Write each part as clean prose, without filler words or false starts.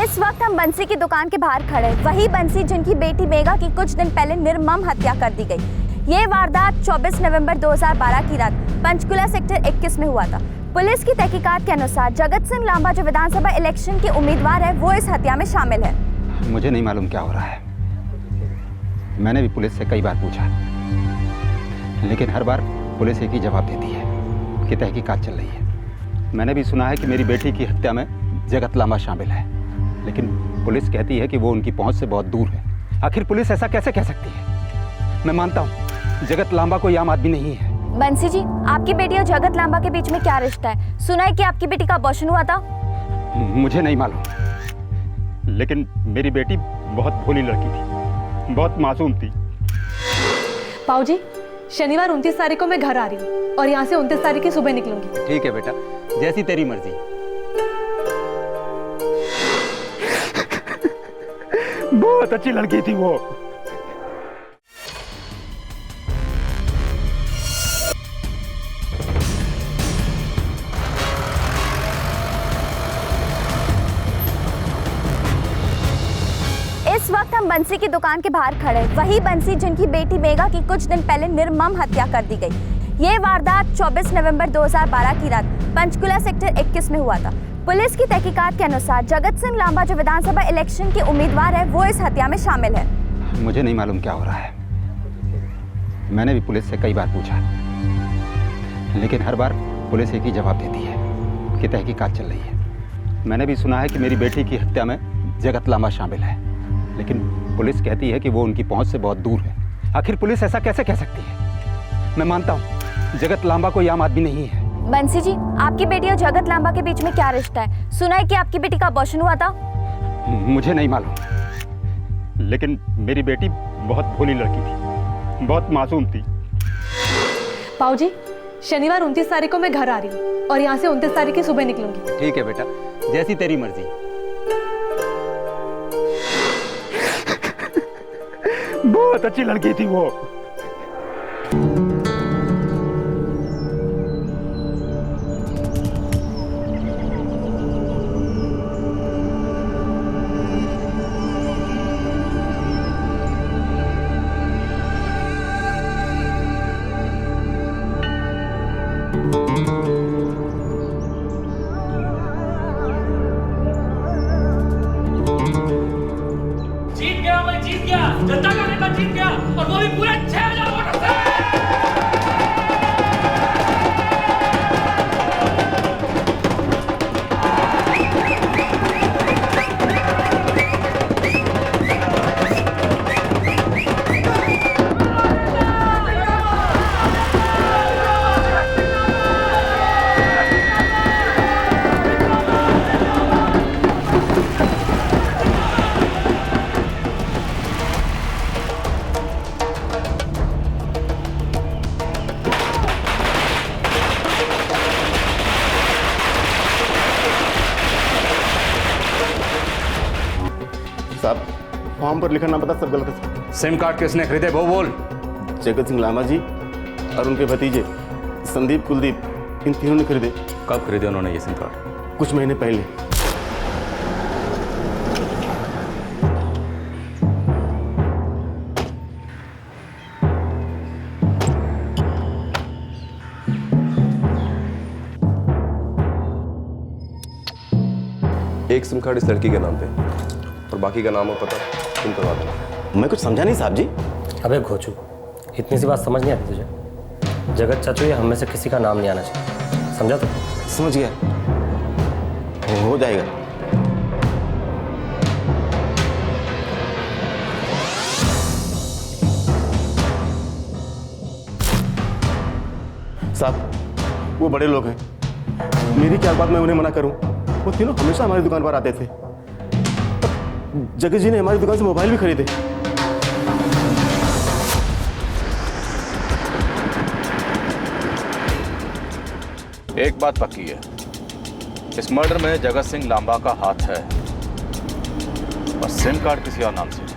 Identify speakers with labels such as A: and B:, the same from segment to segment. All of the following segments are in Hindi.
A: इस वक्त हम बंसी की दुकान के बाहर खड़े हैं। वही बंसी जिनकी बेटी मेघा की कुछ दिन पहले निर्मम हत्या कर दी गई। ये वारदात 24 नवंबर 2012 की रात पंचकुला सेक्टर 21 में हुआ था। पुलिस की तहकीकात के अनुसार जगत सिंह लांबा जो विधानसभा इलेक्शन के उम्मीदवार है वो इस हत्या में शामिल है।
B: मुझे नहीं मालूम क्या हो रहा है। मैंने भी पुलिस से कई बार पूछा, लेकिन हर बार पुलिस एक ही जवाब देती है कि तहकीकात चल रही है। मैंने भी सुना है कि मेरी बेटी की हत्या में जगत लांबा शामिल है, लेकिन पुलिस कहती है कि वो उनकी पहुंच से बहुत दूर है। आखिर पुलिस ऐसा कैसे कह सकती है? मैं मानता हूँ जगत लांबा कोई आम आदमी नहीं है।
A: बंसी जी, आपकी बेटी और जगत लांबा के बीच में क्या रिश्ता है? सुना है कि आपकी बेटी का अबॉर्शन हुआ था।
B: मुझे नहीं मालूम, लेकिन मेरी बेटी बहुत भोली लड़की थी, बहुत मासूम थी।
C: पाऊजी, शनिवार 29 तारीख को मैं घर आ रही हूँ और यहाँ से 29 तारीख की सुबह निकलूंगी।
B: ठीक है बेटा, जैसी तेरी मर्जी। बहुत अच्छी लड़की थी वो।
A: इस वक्त हम बंसी की दुकान के बाहर खड़े हैं। वही बंसी जिनकी बेटी मेघा की कुछ दिन पहले निर्मम हत्या कर दी गई। ये वारदात 24 नवंबर 2012 की रात पंचकुला सेक्टर 21 में हुआ था। पुलिस की तहकीकात के अनुसार जगत सिंह लांबा जो विधानसभा इलेक्शन के उम्मीदवार है वो इस हत्या में शामिल है।
B: मुझे नहीं मालूम क्या हो रहा है। मैंने भी पुलिस से कई बार पूछा, लेकिन हर बार पुलिस एक ही जवाब देती है कि तहकीकात चल रही है। मैंने भी सुना है कि मेरी बेटी की हत्या में जगत लांबा शामिल है, लेकिन पुलिस कहती है कि वो उनकी पहुंच से बहुत दूर है। आखिर पुलिस ऐसा कैसे कह सकती है? मैं मानता हूँ जगत लांबा कोई आम आदमी नहीं है।
A: बंसी जी, आपकी बेटी और जगत लांबा के बीच में क्या रिश्ता है? सुना है कि आपकी बेटी का अबॉर्शन हुआ था।
B: मुझे नहीं मालूम, लेकिन मेरी बेटी बहुत भोली लड़की थी, बहुत मासूम थी।
C: पाऊजी, शनिवार 29 तारीख को मैं घर आ रही हूँ और यहाँ से 29 तारीख की सुबह निकलूंगी।
B: ठीक है बेटा, जैसी तेरी मर्जी। बहुत अच्छी लड़की थी वो।
D: जीत गया, मैं जीत गया, जनता का नेता जीत गया और वो भी पूरे 6000 वोटों से।
E: साहब, फॉर्म पर लिखा नाम पता सब गलत है।
F: सिम कार्ड किसने खरीदे वो बोल।
E: जगत सिंह लांबा जी और उनके भतीजे संदीप कुलदीप, इन तीनों ने खरीदे।
F: कब खरीदे उन्होंने ये सिम कार्ड?
E: कुछ महीने पहले।
G: एक सिम कार्ड इस लड़की के नाम पे और बाकी का नाम और पता तुम करवा देना।
E: मैं कुछ समझा नहीं साहब जी।
H: अबे घोचू, इतनी सी बात समझ नहीं आती तुझे? जगत चाचू, ये हम में से किसी का नाम नहीं आना चाहिए, समझा तू?
E: समझ गया, हो जाएगा। साहब, वो बड़े लोग हैं, मेरी क्या बात मैं उन्हें मना करूं? वो तीनों हमेशा हमारी दुकान पर आते थे। जगत जी ने हमारी दुकान से मोबाइल भी खरीदे।
F: एक बात पक्की है, इस मर्डर में जगत सिंह लांबा का हाथ है और सिम कार्ड किसी और नाम से।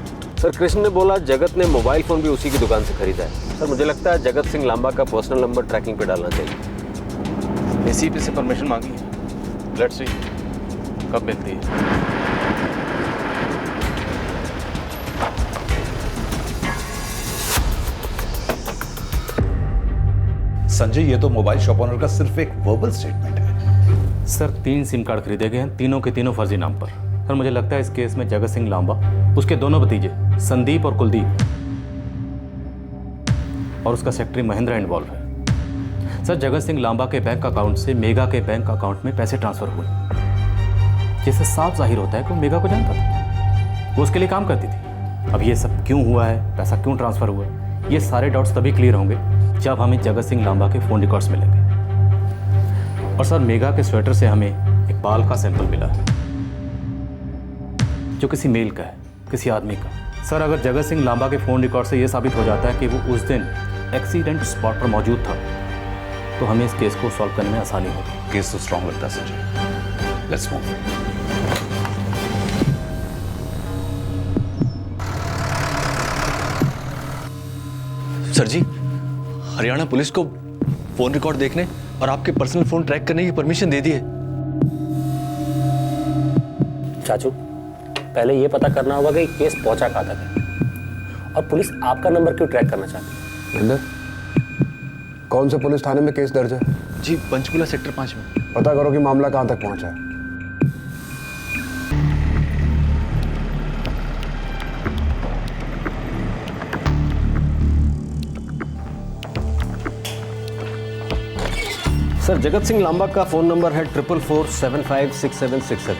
G: सर, कृष्ण ने बोला जगत ने मोबाइल फोन भी उसी की दुकान से खरीदा है। सर, मुझे लगता है जगत सिंह लांबा का पर्सनल नंबर ट्रैकिंग पे डालना चाहिए।
F: एसीपी से परमिशन मांगी है, लेट्स सी कब मिलती है।
I: संजय, ये तो मोबाइल शॉप ओनर का सिर्फ एक वर्बल स्टेटमेंट है।
F: सर 3 सिम कार्ड खरीदे गए हैं, तीनों के तीनों फर्जी नाम पर। सर मुझे लगता है इस केस में जगत सिंह लांबा, उसके दोनों भतीजे संदीप और कुलदीप और उसका सेक्रेटरी महेंद्र इन्वॉल्व है। सर जगत सिंह लांबा के बैंक अकाउंट से मेघा के बैंक अकाउंट में पैसे ट्रांसफर हुए, जिससे साफ जाहिर होता है कि वो मेघा को जानता था, वो उसके लिए काम करती थी। अब ये सब क्यों हुआ है, पैसा क्यों ट्रांसफर हुआ, ये सारे डाउट्स तभी क्लियर होंगे जब हमें जगत सिंह लांबा के फ़ोन रिकॉर्ड्स मिलेंगे। और सर मेघा के स्वेटर से हमें एक बाल का सैंपल मिला है जो किसी मेल का है, किसी आदमी का। सर अगर जगत सिंह लांबा के फ़ोन रिकॉर्ड से ये साबित हो जाता है कि वो उस दिन एक्सीडेंट स्पॉट पर मौजूद था, तो हमें इस केस को सॉल्व करने में आसानी होगी।
I: केस तो स्ट्रांग लगता है Sanjay. Let's move.
J: Sir ji, Haryana police को फोन रिकॉर्ड देखने और आपके पर्सनल फोन ट्रैक करने की परमिशन दे दी है।
H: चाचू, पहले ये पता करना होगा कि केस पहुंचा कहाँ तक है और पुलिस आपका नंबर क्यों ट्रैक करना चाहती है।
K: अंदर कौन से पुलिस थाने में केस दर्ज है?
J: जी पंचकुला सेक्टर 5 में।
K: पता करो कि मामला कहाँ तक पहुंचा है।
G: सर जगत सिंह लांबा का फ़ोन नंबर है 4447566767।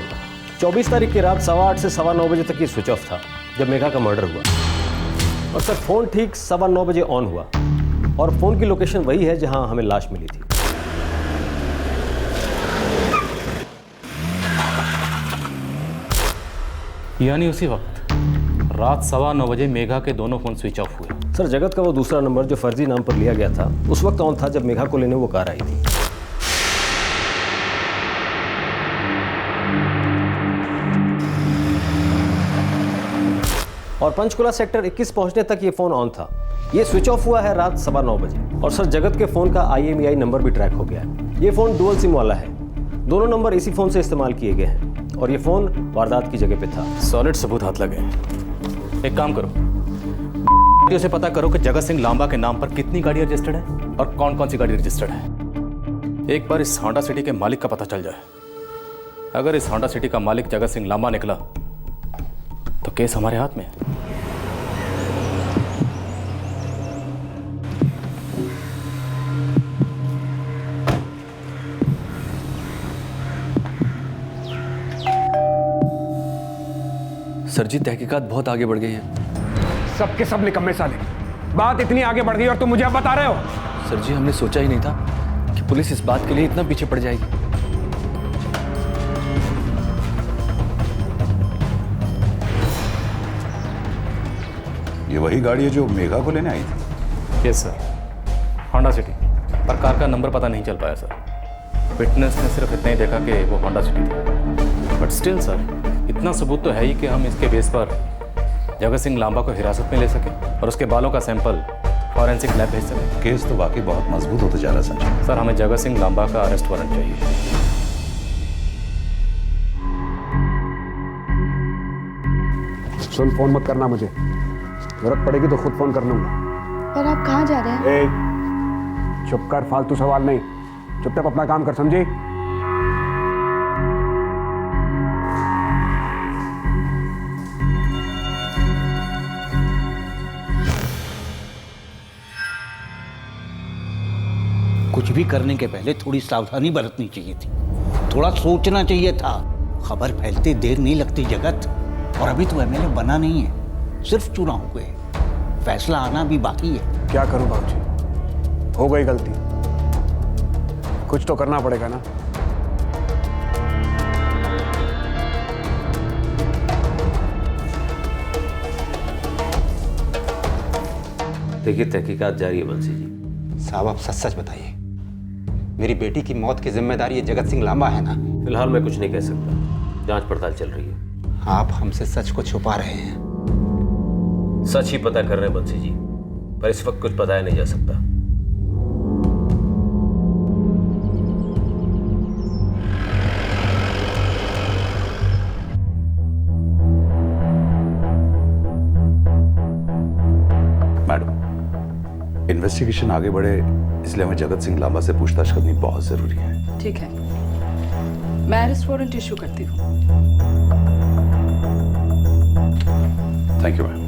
G: 24 तारीख की रात 8:15 से 9:15 बजे तक ये स्विच ऑफ था जब मेघा का मर्डर हुआ। और सर फ़ोन ठीक 9:15 बजे ऑन हुआ और फ़ोन की लोकेशन वही है जहां हमें लाश मिली थी।
F: यानी उसी वक्त रात 9:15 बजे मेघा के दोनों फ़ोन स्विच ऑफ हुए।
G: सर जगत का वो दूसरा नंबर जो फर्जी नाम पर लिया गया था उस वक्त ऑन था जब मेघा को लेने वो कार आई थी। और पंचकुला सेक्टर 21 पहुंचने तक ये फोन ऑन था। ये स्विच ऑफ हुआ है रात 9:15 बजे। और सर जगत के फोन का IMEI नंबर भी ट्रैक हो गया है। ये फोन डुअल सिम वाला है, दोनों नंबर इसी फोन से इस्तेमाल किए गए हैं और ये फोन वारदात की जगह पे था।
F: सॉलिड सबूत हाथ लगे। एक काम करो, से पता करो कि जगत सिंह लांबा के नाम पर कितनी गाड़ियां रजिस्टर्ड है और कौन कौन सी गाड़ी रजिस्टर्ड है। एक बार इस होंडा सिटी के मालिक का पता चल जाए। अगर इस होंडा सिटी का मालिक जगत सिंह लांबा निकला तो केस हमारे हाथ में है।
J: सर जी तहकीकात बहुत आगे बढ़ गई है।
K: सबके सब निकम्मे साले, बात इतनी आगे बढ़ गई और तुम मुझे अब बता रहे हो?
J: सर जी हमने सोचा ही नहीं था कि पुलिस इस बात के लिए इतना पीछे पड़ जाएगी।
I: ये वही गाड़ी है जो मेघा को लेने आई थी?
F: यस सर, होंडा सिटी, पर कार का नंबर पता नहीं चल पाया सर। विटनेस ने सिर्फ इतना ही देखा कि वो होंडा सिटी थी। बट स्टिल सर, इतना सबूत तो है ही कि हम इसके बेस पर जगत सिंह लांबा को हिरासत में ले सके और उसके बालों का सैंपल फॉरेंसिक लैब भेज सके।
I: केस तो वाकई बहुत मजबूत होता जा रहा है संजय।
F: सर हमें जगत सिंह लांबा का अरेस्ट वारंट चाहिए।
K: सुन, फोन मत करना मुझे, जरूरत पड़ेगी तो खुद फोन कर लूंगा।
A: पर आप कहाँ जा रहे हैं?
K: चुप कर, फालतू सवाल नहीं, चुपचाप अपना काम कर, समझी?
L: कुछ भी करने के पहले थोड़ी सावधानी बरतनी चाहिए थी, थोड़ा सोचना चाहिए था। खबर फैलते देर नहीं लगती जगत, और अभी तो MLA बना नहीं है, सिर्फ चुनाव हुए, फैसला आना भी बाकी है।
K: क्या करूं बाबूजी, हो गई गलती, कुछ तो करना पड़ेगा ना।
G: देखिए तहकीकात जारी है बंसी जी।
B: साहब आप सच सच बताइए, मेरी बेटी की मौत की जिम्मेदारी ये जगत सिंह लांबा है ना?
G: फिलहाल मैं कुछ नहीं कह सकता, जांच पड़ताल चल रही है।
B: आप हमसे सच को छुपा रहे हैं।
G: सच ही पता कर रहे हैं बंसी जी, पर इस वक्त कुछ बताया नहीं जा सकता।
I: मैडम, इन इन्वेस्टिगेशन आगे बढ़े इसलिए हमें जगत सिंह लांबा से पूछताछ करनी बहुत जरूरी है।
M: ठीक है, मैं अरेस्ट वारंट इशू करती हूँ।
I: Thank you ma'am.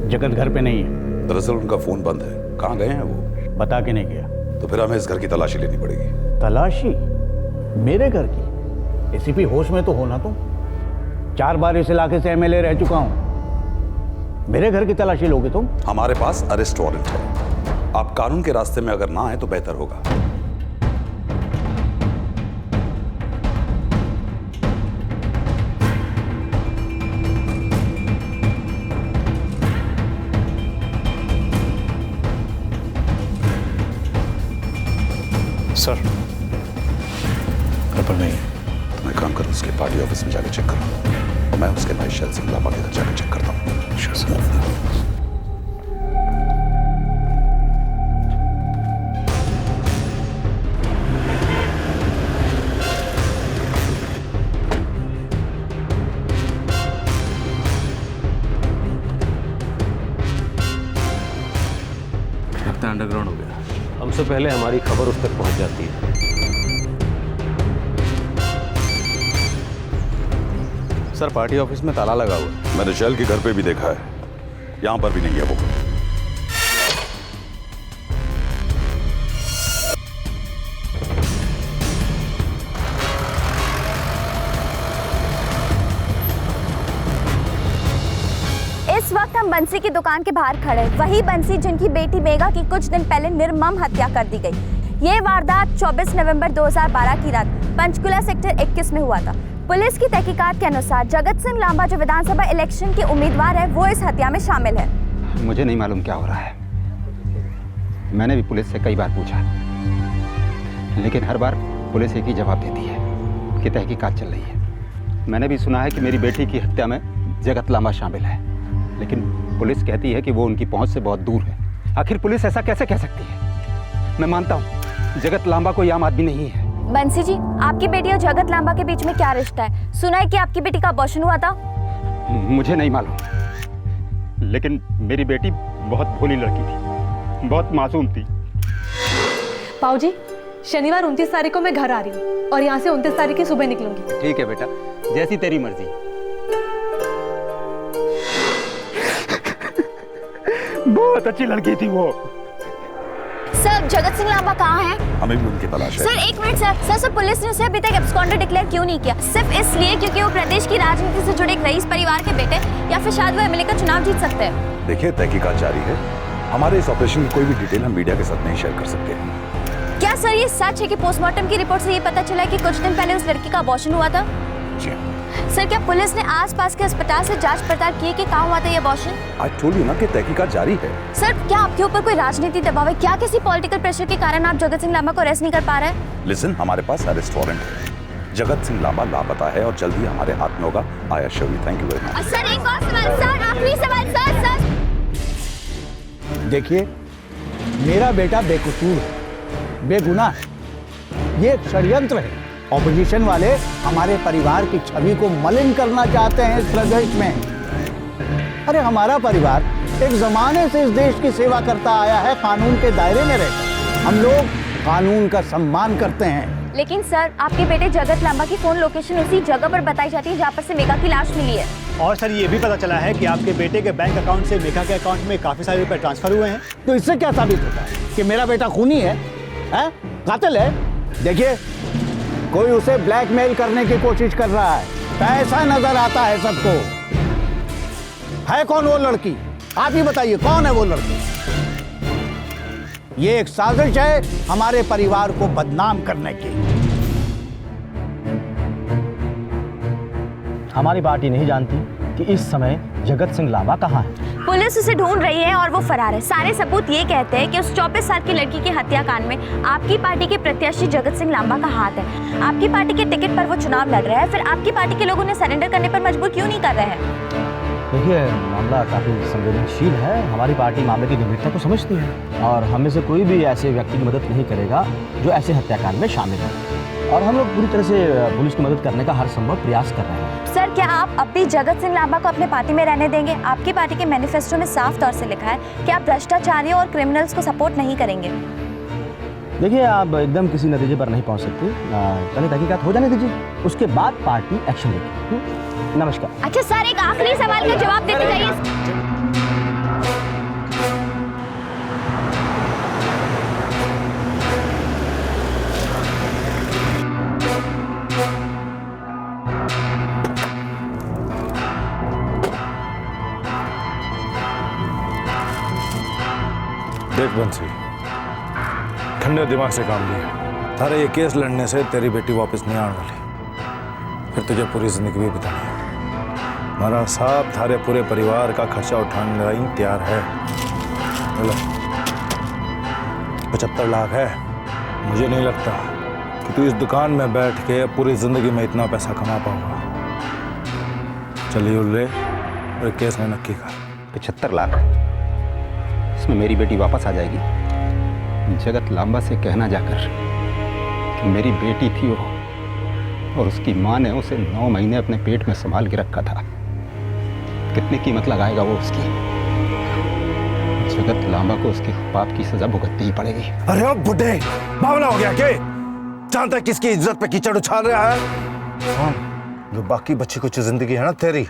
L: जगत घर पे नहीं है।
I: दरअसल उनका फोन बंद है। कहाँ गए हैं वो?
L: बता के नहीं गया।
I: तो फिर हमें इस घर की तलाशी लेनी पड़ेगी।
L: तलाशी? मेरे घर की? एसीपी होश में तो हो ना तुम? 4 बार इस इलाके से एमएलए रह चुका हूं। मेरे घर की तलाशी लोगे तुम?
I: हमारे पास अरेस्ट वारंट है। आप कानून के रास्ते में अगर ना आए तो बेहतर होगा।
J: सर, घर पर नहीं है।
I: तो मैं काम करूँ, उसके पार्टी ऑफिस में जाकर चेक करूँ और मैं उसके भाई शैल सिंह लांबा के घर जाकर चेक करता हूँ।
J: Sure sir.
F: लगता है अंडरग्राउंड हो गया।
G: हमसे पहले हमारी खबर उस तक पहुंच जाती है।
J: सर, पार्टी ऑफिस में ताला लगा हुआ है।
I: मैंने शैल के घर पे भी देखा है, यहाँ पर भी नहीं है वो।
A: इस वक्त हम बंसी की दुकान के बाहर खड़े हैं। वही बंसी जिनकी बेटी मेघा की कुछ दिन पहले निर्मम हत्या कर दी गई। ये वारदात 24 नवंबर 2012 की रात पंचकुला सेक्टर 21 में हुआ था। पुलिस की तहकीकात के अनुसार जगत सिंह लांबा जो विधानसभा इलेक्शन के उम्मीदवार है वो इस हत्या में शामिल है।
B: मुझे नहीं मालूम क्या हो रहा है। मैंने भी पुलिस से कई बार पूछा, लेकिन हर बार पुलिस एक ही जवाब देती है कि तहकीकात चल रही है। मैंने भी सुना है कि मेरी बेटी की हत्या में जगत लांबा शामिल है, लेकिन पुलिस कहती है कि वो उनकी पहुंच से बहुत दूर है। आखिर पुलिस ऐसा कैसे कह सकती है? मैं मानता हूं जगत लांबा कोई आम आदमी नहीं है।
A: बंसी जी, आपकी बेटी और जगत लांबा के बीच में क्या रिश्ता है? सुना है कि आपकी बेटी का अबॉर्शन हुआ था।
B: मुझे नहीं मालूम, लेकिन मेरी बेटी बहुत भोली लड़की थी, बहुत मासूम थी।
C: पाऊजी, शनिवार 29 तारीख को मैं घर आ रही हूँ और यहाँ से 29 तारीख की सुबह निकलूंगी।
B: ठीक है बेटा, जैसी तेरी मर्जी। बहुत अच्छी लड़की थी वो।
A: सर, जगत सिंह लांबा कहाँ है?
I: हमें भी उनकी तलाश है।
A: सर एक मिनट सर, पुलिस ने उसे अभी तक एब्सकॉन्डर डिक्लेयर क्यों नहीं किया? सिर्फ इसलिए क्योंकि वो प्रदेश की राजनीति से जुड़े एक रईस परिवार के बेटे या फिर शायद वो एमएलए का चुनाव जीत सकते हैं।
I: देखिए, तहकीकात जारी है। हमारे इस ऑपरेशन की कोई भी डिटेल हम मीडिया के साथ नहीं शेयर कर सकते।
A: क्या सर ये सच है कि पोस्टमार्टम की रिपोर्ट से ये पता चला है कि कुछ दिन पहले उस लड़की का अबॉर्शन हुआ था?
I: जी
A: सर, क्या पुलिस ने आसपास के अस्पताल से जांच पड़ताल की कि कहाँ हुआ था ये अबॉर्शन?
I: आज टोल्ड यू ना कि तहकीकात जारी है।
A: सर, क्या आपके ऊपर कोई राजनीतिक दबाव है? क्या किसी पॉलिटिकल प्रेशर के कारण आप जगत सिंह लांबा को अरेस्ट नहीं कर पा रहे हैं?
I: लिसन, हमारे पास अरेस्ट वारंट है। जगत सिंह लांबा लापता है और जल्द ही हमारे हाथ में होगा। I assure you. Thank you very much.
A: Sir एक और सवाल सर, आखिरी सवाल सर।
L: देखिए, मेरा बेटा बेकसूर है, बेगुनाह है। ये एक षड्यंत्र है। ऑपोजिशन वाले हमारे परिवार की छवि को मलिन करना चाहते हैं इस प्रदेश में। अरे हमारा परिवार एक जमाने से इस देश की सेवा करता आया है, कानून के दायरे में रहकर। हम लोग कानून का सम्मान करते हैं।
A: लेकिन सर, आपके बेटे जगत लांबा की फोन लोकेशन उसी जगह पर बताई जाती है जहाँ पर से मेघा की लाश मिली है।
N: और सर ये भी पता चला है कि आपके बेटे के बैंक अकाउंट से मेघा के अकाउंट में काफी सारे रुपए ट्रांसफर हुए हैं।
L: तो इससे क्या साबित होता है कि मेरा बेटा खूनी है, कातिल है? देखिए, कोई उसे ब्लैकमेल करने की कोशिश कर रहा है। पैसा नजर आता है सबको। है कौन वो लड़की? आप ही बताइए, कौन है वो लड़की? ये एक साजिश है हमारे परिवार को बदनाम करने की।
O: हमारी पार्टी नहीं जानती कि इस समय जगत सिंह लांबा कहाँ है।
A: पुलिस उसे ढूंढ रही है और वो फरार है। सारे सबूत ये कहते हैं कि उस 24 साल की लड़की की हत्याकांड में आपकी पार्टी के प्रत्याशी जगत सिंह लांबा का हाथ है। आपकी पार्टी के टिकट पर वो चुनाव लड़ रहा है, फिर आपकी पार्टी के लोग उन्हें सरेंडर करने पर मजबूर क्यों नहीं कर रहे हैं?
O: देखिए, मामला काफ़ी संवेदनशील है। हमारी पार्टी मामले की गंभीरता को समझती है और हमें से कोई भी ऐसे व्यक्ति की मदद नहीं करेगा जो ऐसे हत्याकांड में शामिल है, और हम लोग पूरी तरह से पुलिस की मदद करने का हर संभव प्रयास कर रहे हैं।
A: सर, क्या आप अब भी जगत सिंह लांबा को अपने पार्टी में रहने देंगे? आपकी पार्टी के मैनिफेस्टो में साफ तौर से लिखा है कि आप भ्रष्टाचारियों और क्रिमिनल्स को सपोर्ट नहीं करेंगे।
O: देखिए, आप एकदम किसी नतीजे पर नहीं पहुंच सकती। पहले तहकीकात हो जाने दीजिए, उसके बाद पार्टी एक्शन लेगी। नमस्कार।
A: अच्छा सर, एक आखिरी सवाल का जवाब देते जाइए।
P: देख बंसी, ठंडे दिमाग से काम लिया। थारे ये केस लड़ने से तेरी बेटी वापस नहीं आने वाली, फिर तुझे पूरी जिंदगी भी बितानी है। हमारा साहब थारे पूरे परिवार का खर्चा उठाने लाई तैयार है। बोलो 75 लाख है। मुझे नहीं लगता कि तू इस दुकान में बैठ के पूरी जिंदगी में इतना पैसा कमा पाऊंगा। चलिए उल्ले, और केस में नक्की कर।
B: 75 लाख, इसमें मेरी बेटी वापस आ जाएगी। जगत लांबा से कहना जाकर कि मेरी बेटी थी वो, और उसकी माँ ने उसे 9 महीने अपने पेट में संभाल के रखा था। कितनी कीमत लगाएगा वो उसकी? जगत लांबा को उसके पाप की सजा भुगतनी ही पड़ेगी।
P: अरे अब बुड्ढे, बावला हो गया के? जानता है किसकी इज्जत पे कीचड़ उछाल रहा है? जो बाकी बच्ची कुछ जिंदगी है ना तेरी,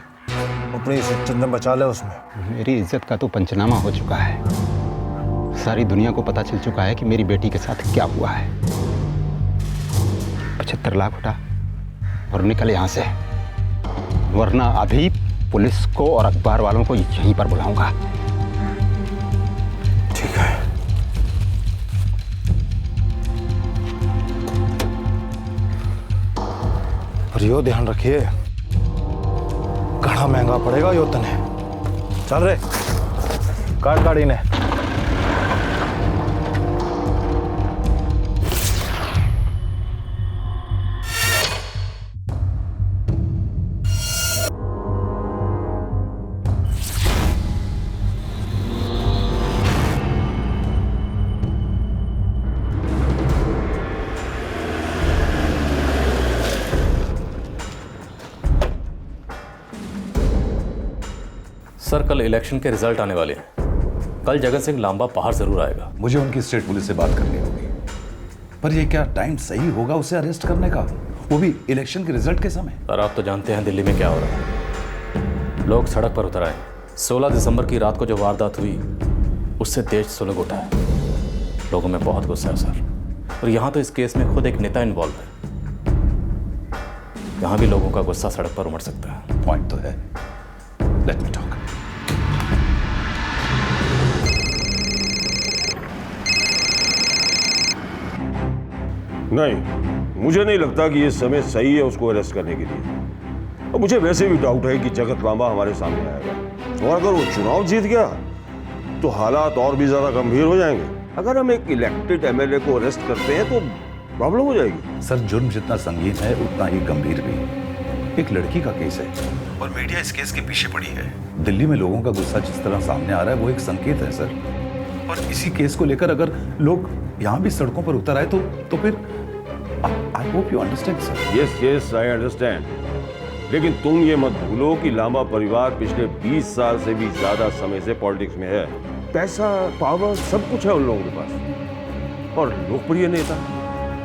P: अपनी इज्जत बचा ले उसमें।
B: मेरी इज्जत का तो पंचनामा हो चुका है। सारी दुनिया को पता चल चुका है कि मेरी बेटी के साथ क्या हुआ है। 75 लाख उठा और निकल यहां से, वरना अभी पुलिस को और अखबार वालों को यहीं पर बुलाऊंगा।
P: ठीक है। और यो ध्यान रखिए, घड़ा महंगा पड़ेगा यो तने। चल रे, काट गाड़ी ने।
F: सर, कल इलेक्शन के रिजल्ट आने वाले हैं। कल जगत सिंह लांबा बाहर जरूर आएगा।
I: मुझे उनकी स्टेट पुलिस से बात करनी होगी, पर ये क्या टाइम सही होगा उसे अरेस्ट करने का, वो भी इलेक्शन के रिजल्ट के समय?
F: सर, आप तो जानते हैं दिल्ली में क्या हो रहा है। लोग सड़क पर उतर आए। 16 दिसंबर की रात को जो वारदात हुई, उससे देश सुलग उठा है। लोगों में बहुत गुस्सा है सर, और यहाँ तो इस केस में खुद एक नेता इन्वॉल्व है। यहाँ भी लोगों का गुस्सा सड़क पर उमड़ सकता है।
I: पॉइंट तो है। Let me talk.
E: नहीं, मुझे नहीं लगता कि ये समय सही है उसको अरेस्ट करने के लिए। और मुझे वैसे भी डाउट है कि जगत लांबा हमारे सामने आएगा, और अगर वो चुनाव जीत गया तो हालात और भी ज्यादा गंभीर हो जाएंगे। अगर हम एक इलेक्टेड एमएलए को अरेस्ट करते हैं तो प्रॉब्लम हो जाएगी।
I: सर, जुर्म जितना संगीन है उतना ही गंभीर भी। एक लड़की का केस है और मीडिया इस केस के पीछे पड़ी है। दिल्ली में लोगों का गुस्सा जिस तरह सामने आ रहा है वो एक संकेत है सर। और इसी केस को लेकर अगर लोग यहाँ भी सड़कों पर उतर आए तो फिर I hope you understand sir.
E: Yes yes, I understand. लेकिन तुम ये मत भूलो कि लांबा परिवार पिछले 20 साल से भी ज्यादा समय से पॉलिटिक्स में है। पैसा, पावर, सब कुछ है उन लोगों के पास, और लोकप्रिय नेता।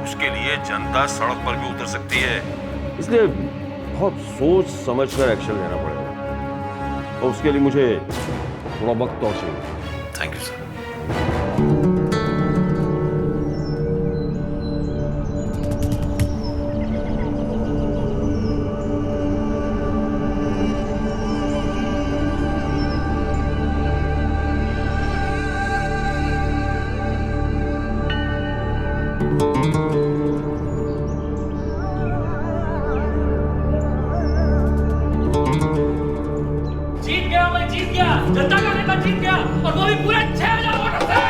E: उसके लिए जनता सड़क पर भी उतर सकती है। इसलिए बहुत सोच समझ कर एक्शन लेना पड़ेगा, और उसके लिए मुझे थोड़ा वक्त और चाहिए।
I: Thank you sir.
D: जीत गया, मैं जीत गया। जनता का मैं जीत गया और वो भी पूरे 6000 वोटों से।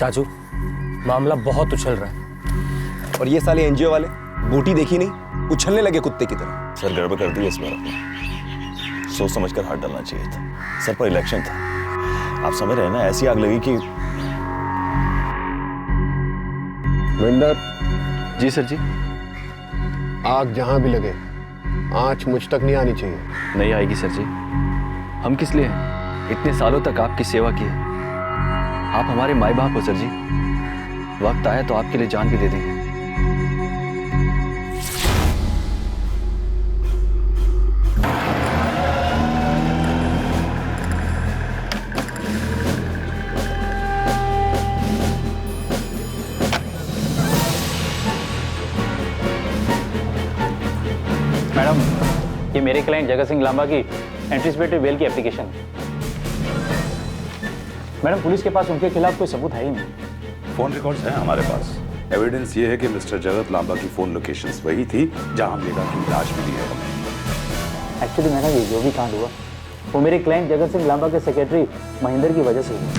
H: चाचू, मामला बहुत उछल रहा है।
Q: और ये साले एनजीओ वाले बूटी देखी नहीं, उछलने लगे कुत्ते की तरह।
I: सर गड़बड़ कर दी इस बार आपने, सोच समझकर हाथ डालना चाहिए था। सर पर इलेक्शन था, आप समझ रहे हैं ना, ऐसी आग लगी कि।
K: विंडर।
J: जी सर जी।
K: आग जहां भी लगे आंच मुझ तक नहीं आनी चाहिए।
J: नहीं आएगी सर जी। हम किस लिए हैं? इतने सालों तक आपकी सेवा की है। आप हमारे माई बाप हो सर जी। वक्त आया तो आपके लिए जान भी दे देंगे।
F: मैडम, ये मेरे क्लाइंट जगत सिंह लांबा की एंटीसिपेटरी बेल की एप्लीकेशन है। मैडम, पुलिस के पास उनके खिलाफ कोई सबूत है ही नहीं।
I: फोन रिकॉर्ड्स हैं हमारे पास। एविडेंस ये है कि मिस्टर जगत लांबा की फोन लोकेशंस वही थी जहां मेगा की लाश मिली है हमें।
F: एक्चुअली मैडम, ये जो भी कांड हुआ वो मेरे क्लाइंट जगत सिंह लांबा के सेक्रेटरी महेंद्र की वजह से हुआ।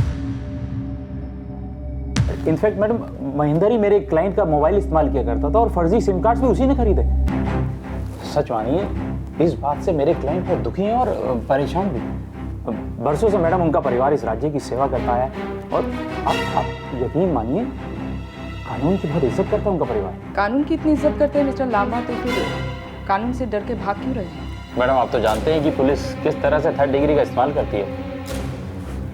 F: इनफैक्ट मैडम, महेंद्र ही मेरे क्लाइंट का मोबाइल इस्तेमाल किया करता था और फर्जी सिम कार्ड्स भी उसी ने खरीदे। सच मानिए, इस बात से मेरे क्लाइंट बहुत दुखी हैं और परेशान भी। बरसों से मैडम उनका परिवार इस राज्य की सेवा करता है और आप यकीन मानिए, कानून की बहुत इज्जत करता है उनका परिवार।
M: कानून की इतनी इज्जत करते हैं मिस्टर लांबा, तो फिर कानून से डर के भाग क्यों रहे हैं?
F: मैडम, आप तो जानते हैं कि पुलिस किस तरह से 3rd डिग्री का इस्तेमाल करती है।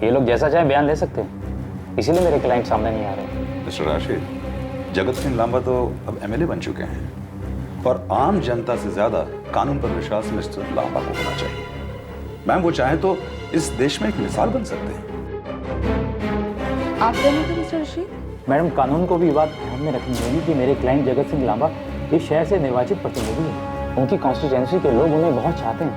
F: ये लोग जैसा चाहे बयान ले सकते हैं, इसीलिए मेरे क्लाइंट सामने नहीं आ रहे।
I: मिस्टर राशिद, जगत सिंह लांबा तो अब एमएलए बन चुके हैं और आम जनता से ज्यादा कानून पर विश्वास मिस्टर लांबा को होना चाहिए। मैम, वो चाहे तो इस देश में एक मिसाल बन सकते हैं।
M: आप कहते हैं मिस्टर रशीद?
F: मैडम, कानून को भी बात ध्यान में रखनी होगी कि मेरे क्लाइंट जगत सिंह लांबा इस शहर से निर्वाचित प्रतिनिधि हैं। उनकी कॉन्स्टिट्यूएंसी के लोग उन्हें बहुत चाहते हैं।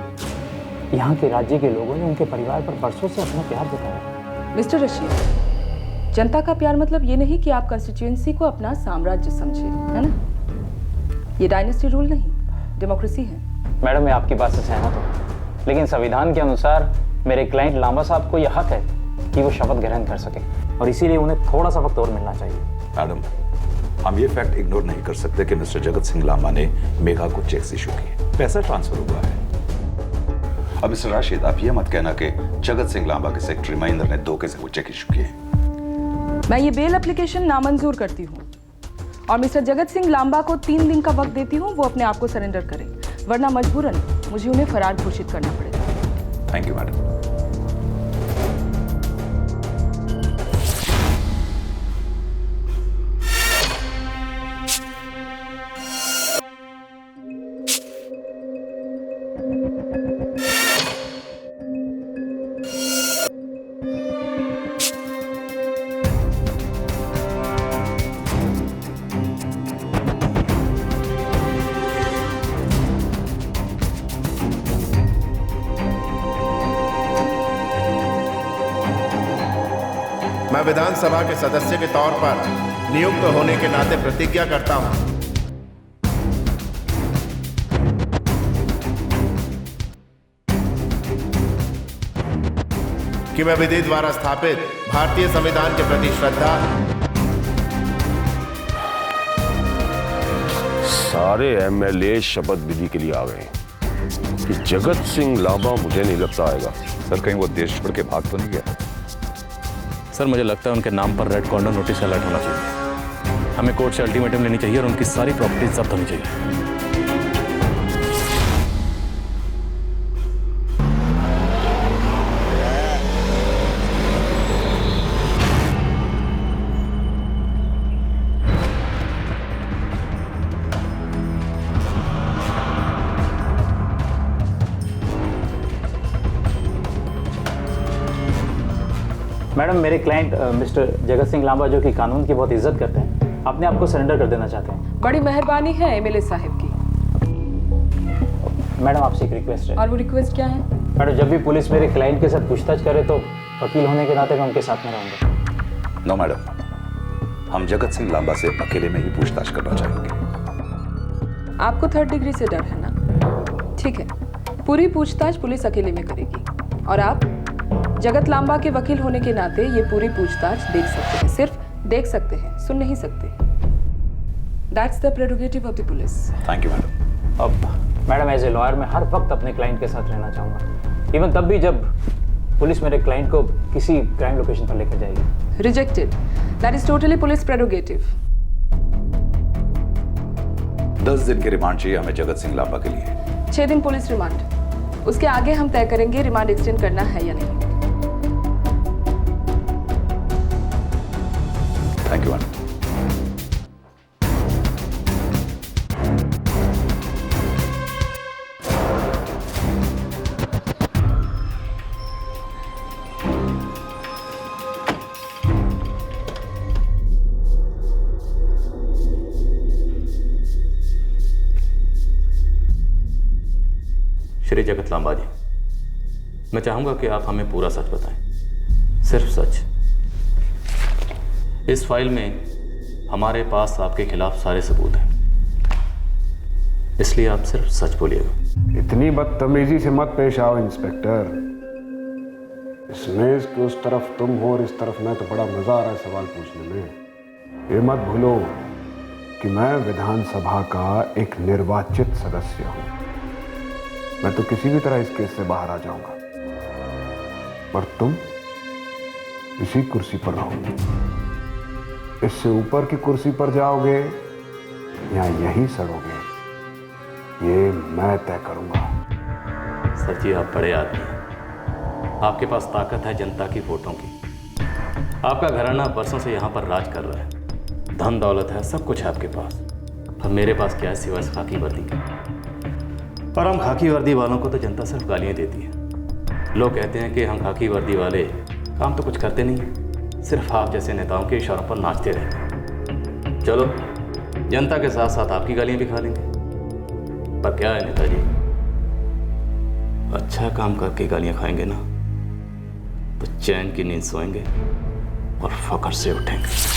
F: यहाँ के राज्य के लोगों ने उनके परिवार पर बरसों से अपना प्यार जताया।
M: मिस्टर रशीद, जनता का प्यार मतलब ये नहीं कि आप कॉन्स्टिट्यूएंसी को अपना साम्राज्य समझे, है ना? ये डायनेस्टी रूल नहीं, डेमोक्रेसी है।
F: मैडम, मैं आपकी बात से सहमत हूँ, लेकिन संविधान के अनुसार मेरे क्लाइंट लांबा साहब को यह हक है कि वो शपथ ग्रहण कर सके और इसीलिए उन्हें थोड़ा सा वक्त और मिलना चाहिए।
I: मैडम, हम ये फैक्ट इग्नोर नहीं कर सकते कि मिस्टर जगत सिंह लांबा ने मेघा को चेक्स इशू किए, पैसा ट्रांसफर हुआ है। अब मिस्टर राशिद, आप ये मत कहना कि जगत सिंह लांबा के सेक्रेटरी महेंद्र ने धोखे से वो चेक इशू किए।
M: मैं ये बेल एप्लीकेशन नामंजूर करती हूँ और मिस्टर जगत सिंह लांबा को 3 दिन का वक्त देती हूँ, वो अपने आप को सरेंडर करें, वरना मजबूरन मुझे उन्हें फरार घोषित करना पड़ेगा।
I: Thank you madam.
R: मैं विधानसभा के सदस्य के तौर पर नियुक्त होने के नाते प्रतिज्ञा करता हूं कि मैं विधि द्वारा स्थापित भारतीय संविधान के प्रति श्रद्धा।
E: सारे एमएलए शपथ विधि के लिए आ गए कि जगत सिंह लांबा मुझे नहीं लगता आएगा।
I: सर, कहीं वो देश छोड़ के भाग तो नहीं गया?
F: सर, मुझे लगता है उनके नाम पर रेड कॉर्नर नोटिस अलर्ट होना चाहिए। हमें कोर्ट से अल्टीमेटम लेनी चाहिए और उनकी सारी प्रॉपर्टी जब्त होनी चाहिए। मैडम, मेरे क्लाइंट मिस्टर जगत सिंह लांबा, जो कि कानून की बहुत इज्जत करते हैं, अपने आप को सरेंडर कर देना चाहते हैं।
M: बड़ी मेहरबानी है एमएलए साहब की।
F: मैडम, आपसे एक रिक्वेस्ट है।
M: और वो रिक्वेस्ट क्या है?
F: मैडम, जब भी पुलिस मेरे क्लाइंट के साथ पूछताछ करे तो वकील होने के नाते मैं उनके साथ में रहूंगा।
I: नो मैडम, हम जगत सिंह लांबा से अकेले में ही पूछताछ करना चाहेंगे।
M: आपको 3rd डिग्री से डर है ना? ठीक है, पूरी पूछताछ पुलिस अकेले में करेगी और आप जगत लांबा के वकील होने के नाते ये पूरी पूछताछ देख सकते हैं। सिर्फ देख सकते हैं, सुन नहीं सकते। That's the prerogative of the police.
I: Thank you madam.
F: अब मैडम, एज ए लॉयर मैं हर वक्त अपने क्लाइंट के साथ रहना चाहूँगा, इवन तब भी जब पुलिस मेरे क्लाइंट को किसी क्राइम लोकेशन पर लेकर जाएगी।
M: Rejected. That is totally police prerogative.
I: 10 दिन के रिमांड चाहिए हमें जगत सिंह लांबा के लिए।
M: 6 दिन पुलिस रिमांड। उसके आगे हम तय करेंगे रिमांड एक्सटेंड करना है या नहीं।
I: Thank you madam.
F: श्री जगत लांबा जी, मैं चाहूंगा कि आप हमें पूरा सच बताएं, सिर्फ सच। इस फाइल में हमारे पास आपके खिलाफ सारे सबूत हैं, इसलिए आप सिर्फ सच बोलिएगा।
K: इतनी बदतमीजी से मत पेश आओ इंस्पेक्टर। इस मेज के उस तरफ तुम हो और इस तरफ मैं, तो बड़ा मजा आ रहा है सवाल पूछने में। ये मत भूलो कि मैं विधानसभा का एक निर्वाचित सदस्य हूं। मैं तो किसी भी तरह इस केस से बाहर आ जाऊंगा, पर तुम इसी कुर्सी पर रहोगे। इससे ऊपर की कुर्सी पर जाओगे या यहीं सड़ोगे, ये मैं तय करूंगा।
F: सर जी, आप बड़े आदमी हैं, आपके पास ताकत है जनता की वोटों की। आपका घराना बरसों से यहाँ पर राज कर रहा है, धन दौलत है, सब कुछ है आपके पास। और मेरे पास क्या है सिवाय खाकी वर्दी के? और हम खाकी वर्दी वालों को तो जनता सिर्फ गालियाँ देती है। लोग कहते हैं कि हम खाकी वर्दी वाले काम तो कुछ करते नहीं, सिर्फ आप जैसे नेताओं के इशारों पर नाचते रहते हैं। चलो, जनता के साथ साथ आपकी गालियाँ भी खा लेंगे। पर क्या है नेताजी, अच्छा काम करके गालियाँ खाएंगे ना तो चैन की नींद सोएंगे और फकर से उठेंगे।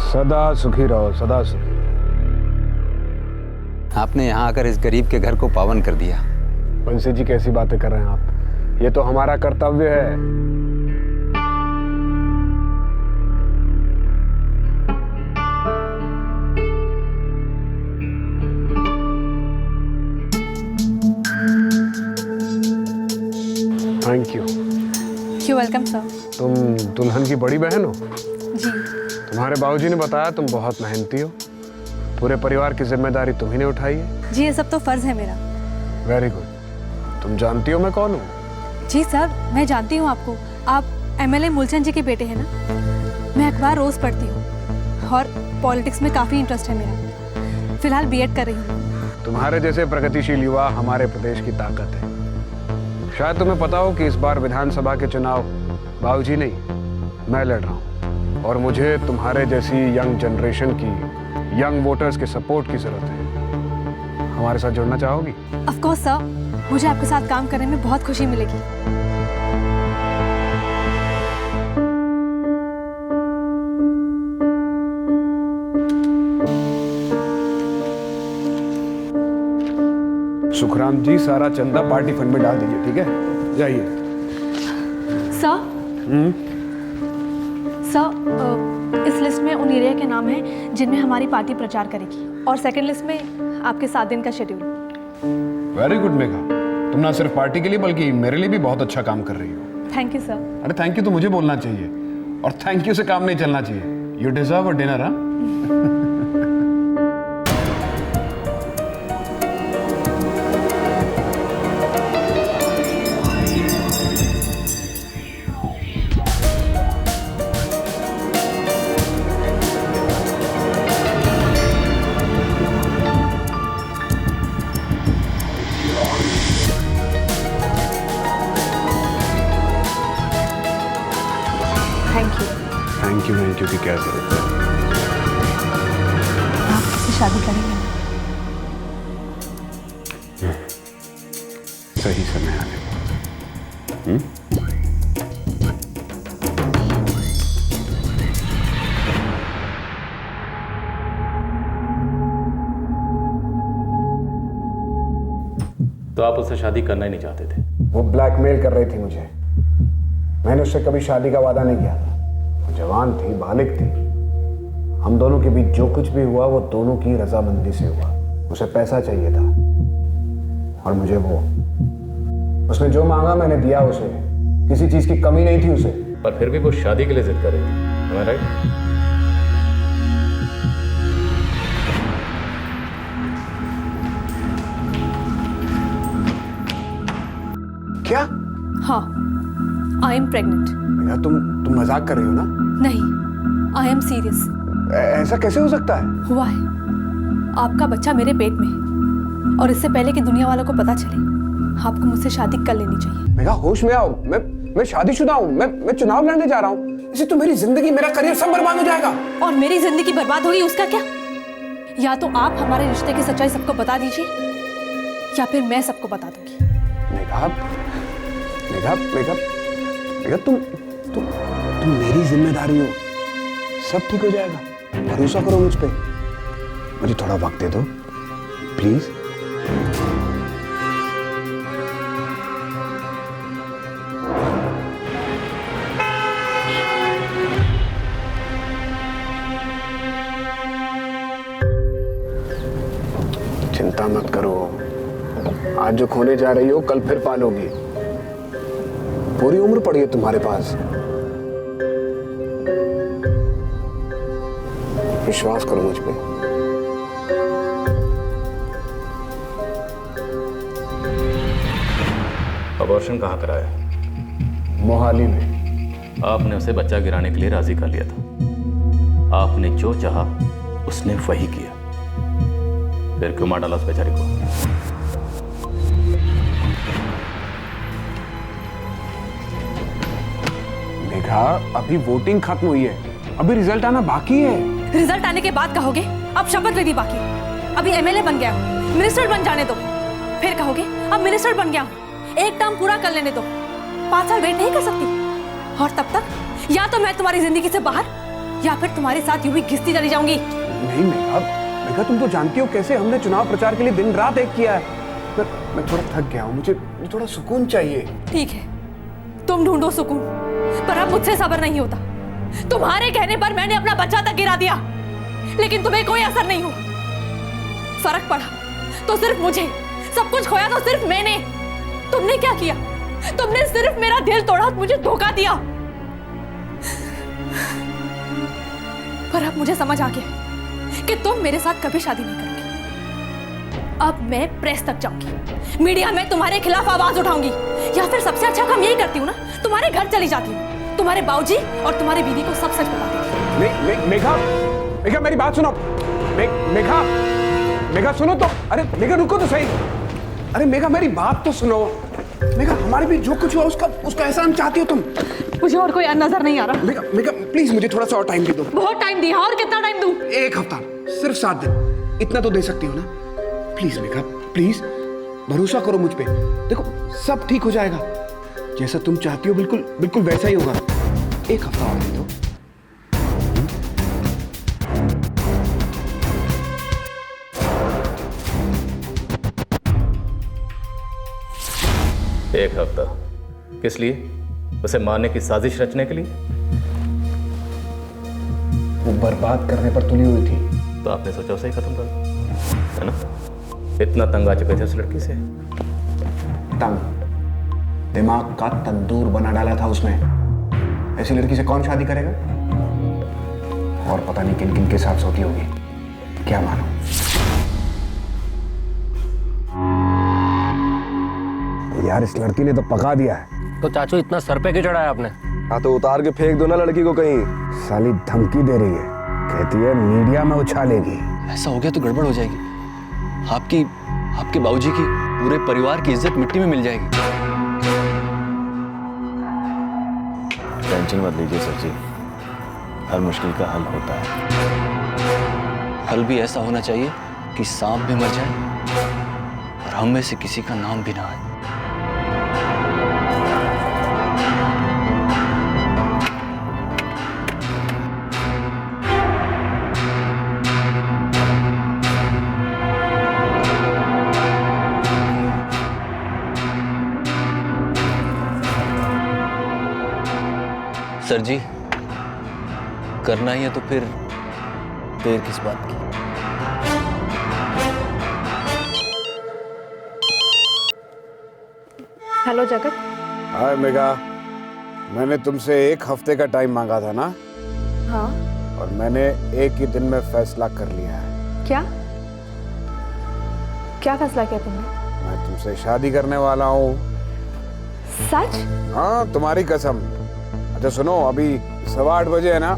K: सदा सुखी रहो, सदा सुखी।
B: आपने यहाँ आकर इस गरीब के घर को पावन कर दिया।
K: बंसी जी, कैसी बातें कर रहे हैं आप? ये तो हमारा कर्तव्य है। Thank you.
C: You welcome sir.
K: तुम दुल्हन की बड़ी बहन हो?
C: जी।
K: तुम्हारे बाबूजी ने बताया तुम बहुत मेहनती हो। पूरे परिवार की जिम्मेदारी तुम्ही ने उठाई है।
C: जी, ये सब तो फर्ज है मेरा।
K: Very good. तुम जानती हो मैं कौन हूँ?
C: जी सर, मैं जानती हूँ आपको। आप एमएलए मूलचंद जी के बेटे हैं ना? मैं अखबार रोज पढ़ती हूँ और पॉलिटिक्स में काफ़ी इंटरेस्ट है मेरा। फिलहाल बीएड कर रही हूँ।
K: तुम्हारे जैसे प्रगतिशील युवा हमारे प्रदेश की ताकत है। शायद तुम्हें पता हो कि इस बार विधानसभा के चुनाव बाबूजी नहीं, मैं लड़ रहा हूँ। और मुझे तुम्हारे जैसी यंग जनरेशन की, यंग वोटर्स के सपोर्ट की जरूरत है। हमारे साथ जुड़ना चाहोगी?
C: ऑफ कोर्स सर, मुझे आपके साथ काम करने में बहुत खुशी मिलेगी।
K: सुखराम जी, सारा चंदा पार्टी फंड में डाल दीजिए, ठीक है? जाइए।
C: सर, सर, इस लिस्ट में उन एरिया के नाम हैं जिनमें हमारी पार्टी प्रचार करेगी, और सेकंड लिस्ट में आपके 7 दिन का शेड्यूल।
K: वेरी गुड मेघा, तुम ना सिर्फ पार्टी के लिए बल्कि मेरे लिए भी बहुत अच्छा काम कर रही हो।
C: Thank you sir.
K: अरे थैंक यू तो मुझे बोलना चाहिए, और थैंक यू से काम नहीं चलना चाहिए। You deserve a dinner. हाँ, थैंक यू की क्या जरूरत है?
C: आप मुझसे शादी करेंगे ना?
K: सही समय आने पर।
F: तो आप उससे शादी करना ही नहीं चाहते थे?
K: वो ब्लैकमेल कर रही थी मुझे। मैंने उससे कभी शादी का वादा नहीं किया था। वो जवान थी, बालिग थी। हम दोनों के बीच जो कुछ भी हुआ वो दोनों की रजामंदी से हुआ। उसे पैसा चाहिए था और मुझे वो। उसने जो मांगा मैंने दिया उसे। किसी चीज की कमी नहीं थी उसे।
F: पर फिर भी वो शादी के लिए जिद कर रही थी, am I right?
K: क्या?
C: हाँ, आई एम प्रेग्नेंट।
K: भैया तुम मजाक कर रही हो ना?
C: नहीं, आई एम सीरियस।
K: ऐसा कैसे हो सकता है?
C: हुआ है। आपका बच्चा मेरे पेट में है और इससे पहले कि दुनिया वालों को पता चले, आपको मुझसे शादी कर लेनी चाहिए।
K: मेघा होश में आओ। मैं शादीशुदा हूँ। मैं चुनाव लड़ने जा रहा हूँ। इससे तो मेरी जिंदगी, मेरा करियर सब बर्बाद हो जाएगा।
C: और मेरी जिंदगी बर्बाद होगी उसका क्या? या तो आप हमारे रिश्ते की सच्चाई सबको बता दीजिए या फिर मैं सबको बता दूंगी।
K: मेघा तुम मेरी जिम्मेदारी हो। सब ठीक हो जाएगा। भरोसा करो मुझ पे। मुझे थोड़ा वक्त दे दो प्लीज। चिंता मत करो। आज जो खोने जा रही हो कल फिर पालोगी। पूरी उम्र पड़ी है तुम्हारे पास। विश्वास करो मुझ पे।
F: अबॉर्शन कहाँ कराया?
K: मोहाली में।
F: आपने उसे बच्चा गिराने के लिए राजी कर लिया था। आपने जो चाहा उसने वही किया। फिर क्यों मार डाला उस बेचारी को?
K: मेघा अभी वोटिंग खत्म हुई है। अभी रिजल्ट आना बाकी है।
C: रिजल्ट आने के बाद कहोगे अब शपथ विधि बाकी। अभी एमएलए बन गया हूं, मिनिस्टर बन जाने दो। फिर कहोगे अब मिनिस्टर बन गया हूं, एक टर्म पूरा कर लेने दो। 5 साल वेट नहीं कर सकती। और तब तक या तो मैं तुम्हारी जिंदगी से बाहर या फिर तुम्हारे साथ यूं ही घिसती चली जाऊंगी।
K: नहीं मेघा तुम तो जानती हो कैसे हमने चुनाव प्रचार के लिए दिन रात एक किया है। मैं थोड़ा थक गया हूँ। मुझे थोड़ा सुकून चाहिए।
C: ठीक है, तुम ढूंढो सुकून, पर अब मुझसे सब्र नहीं होता। तुम्हारे कहने पर मैंने अपना बच्चा तक गिरा दिया, लेकिन तुम्हें कोई असर नहीं हुआ। फर्क पड़ा तो सिर्फ मुझे, सब कुछ खोया तो सिर्फ मैंने। तुमने क्या किया? तुमने सिर्फ मेरा दिल तोड़ा, मुझे धोखा दिया। पर अब मुझे समझ आ गया कि तुम मेरे साथ कभी शादी नहीं करोगी। अब मैं प्रेस तक जाऊंगी, मीडिया में तुम्हारे खिलाफ आवाज उठाऊंगी, या फिर सबसे अच्छा काम यही करती हूँ ना, तुम्हारे घर चली जाती हूँ, तुम्हारे बाबूजी और तुम्हारी बीवी को सब सच बता देती हूँ।
K: मेघा मेरी बात सुनो। मेघा सुनो तो। अरे मेघा रुको तो सही। अरे मेघा मेरी बात तो सुनो। मेघा हमारे बीच जो कुछ हुआ उसका एहसान चाहती हो तुम?
C: मुझे और कोई नजर नहीं आ रहा।
K: मेघा प्लीज मुझे थोड़ा सा और टाइम दे दो।
C: बहुत टाइम दिया। और कितना टाइम दूं?
K: 1 हफ्ता, सिर्फ 7 दिन। इतना तो दे सकती हो ना? प्लीज मेघा प्लीज, भरोसा करो मुझ पे। देखो सब ठीक हो जाएगा। जैसा तुम चाहती हो बिल्कुल वैसा ही होगा। 1 हफ्ता और दे दो।
F: एक हफ्ता किस लिए? उसे मारने की साजिश रचने के लिए?
K: वो बर्बाद करने पर तुली हुई थी।
F: तो आपने सोचा उसे ही खत्म कर दो, है ना? इतना तंग आ चुके थे उस लड़की से।
K: तंग? दिमाग का तंदूर बना डाला था उसने। ऐसी लड़की से कौन शादी करेगा? और पता नहीं किन किन के साथ सोती होगी। क्या मानो? यार इस लड़की ने तो पका दिया है।
H: तो चाचू इतना सर पे क्यों चढ़ाया आपने?
Q: हाँ तो उतार के फेंक दो ना लड़की को कहीं।
K: साली धमकी दे रही है, कहती है मीडिया में उछालेगी।
J: ऐसा हो गया तो गड़बड़ हो जाएगी। आपके बाबूजी की, पूरे परिवार की इज्जत मिट्टी में मिल जाएगी।
Q: टेंशन मत लीजिए सर जी,
J: हर मुश्किल का हल होता है। हल भी ऐसा होना चाहिए कि सांप भी मर जाए और हम में से किसी का नाम भी ना आए। सर जी, करना ही है तो फिर देर किस बात की।
M: हेलो जगत।
K: हाय मेघा, मैंने तुमसे 1 हफ्ते का टाइम मांगा था ना,
M: हाँ।
K: और मैंने 1 ही दिन में फैसला कर लिया है।
M: क्या क्या फैसला किया तुमने?
K: मैं तुमसे शादी करने वाला हूँ।
M: सच?
K: हाँ, तुम्हारी कसम। अच्छा सुनो, अभी 8:15 बजे है ना,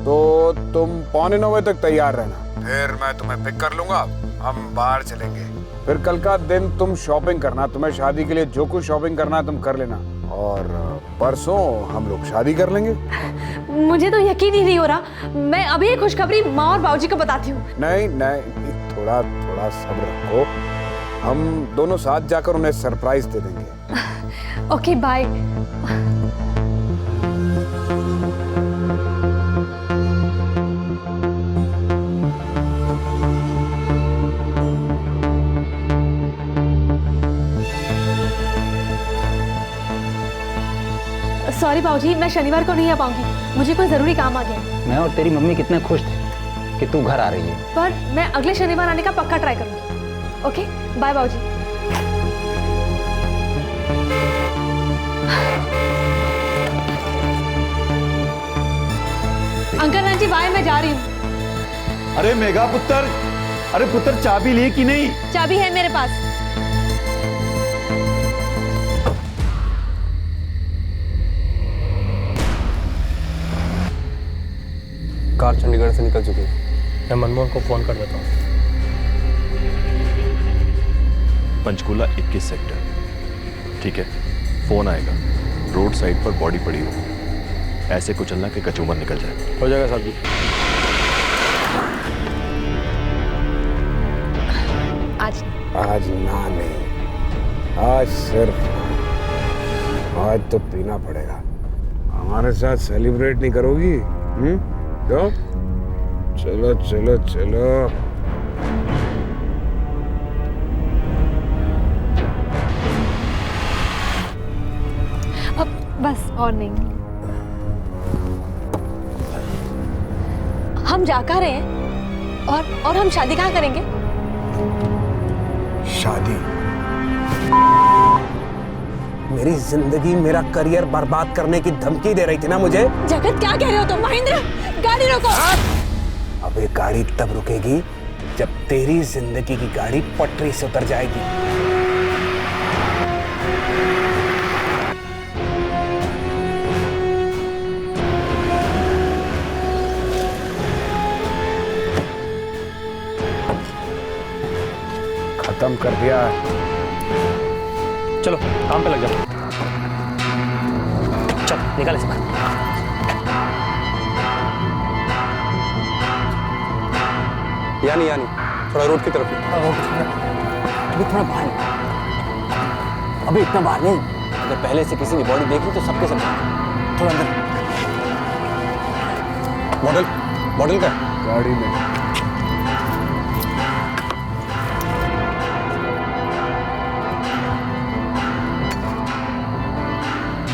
K: तो तुम 8:45 तक तैयार रहना, फिर मैं तुम्हें पिक कर लूंगा, हम बाहर चलेंगे। फिर कल का दिन तुम शॉपिंग करना, तुम्हें शादी के लिए जो कुछ शॉपिंग करना है तुम कर लेना, और परसों हम लोग शादी कर लेंगे।
C: मुझे तो यकीन ही नहीं हो रहा। मैं अभी ये खुशखबरी माँ और बाबूजी को बताती हूँ।
K: नहीं नहीं, थोड़ा थोड़ा सब्र रखो, हम दोनों साथ जाकर उन्हें सरप्राइज दे देंगे।
C: Okay bye. सॉरी बाबूजी, मैं शनिवार को नहीं आ पाऊंगी, मुझे कोई जरूरी काम आ गया।
L: मैं और तेरी मम्मी कितने खुश थे कि तू घर आ रही है।
C: पर मैं अगले शनिवार आने का पक्का ट्राई करूंगी। ओके बाय बाबूजी। अंकल आंटी बाय, मैं जा रही हूँ।
Q: अरे मेघा पुत्र, अरे पुत्र चाबी ली कि नहीं?
C: चाबी है मेरे पास।
H: कार चंडीगढ़ से निकल चुकी है। मैं मनमोहन को फोन कर देता हूँ।
I: पंचकूला 21 सेक्टर। ठीक है, फोन आएगा। रोड साइड पर बॉडी पड़ी हो, ऐसे कुचलना कि कचूमर निकल जाए।
H: हो जाएगा साहब जी।
K: आज ना नहीं, आज सिर्फ आज तो पीना पड़ेगा। हमारे साथ सेलिब्रेट नहीं करोगी? क्यों? चलो चलो चलो।
C: अब बस और नहीं। हम जा कहाँ रहे हैं? और हम शादी कहाँ करेंगे?
K: शादी?
Q: मेरी जिंदगी, मेरा करियर बर्बाद करने की धमकी दे रही थी ना मुझे।
C: जगत क्या कह रहे हो तुम? महेंद्र, गाड़ी रोको।
Q: अब ये गाड़ी तब रुकेगी जब तेरी जिंदगी की गाड़ी पटरी से उतर जाएगी।
K: खत्म कर दिया।
H: चलो काम पे लग जाओ। चल निकाल इसको। यानी थोड़ा रोड की तरफ।
J: अभी थोड़ा बाहर, अभी इतना बाहर नहीं। अगर पहले से किसी ने बॉडी देखी तो सबके सब थोड़ा अंदर।
Q: मॉडल का
K: गाड़ी में।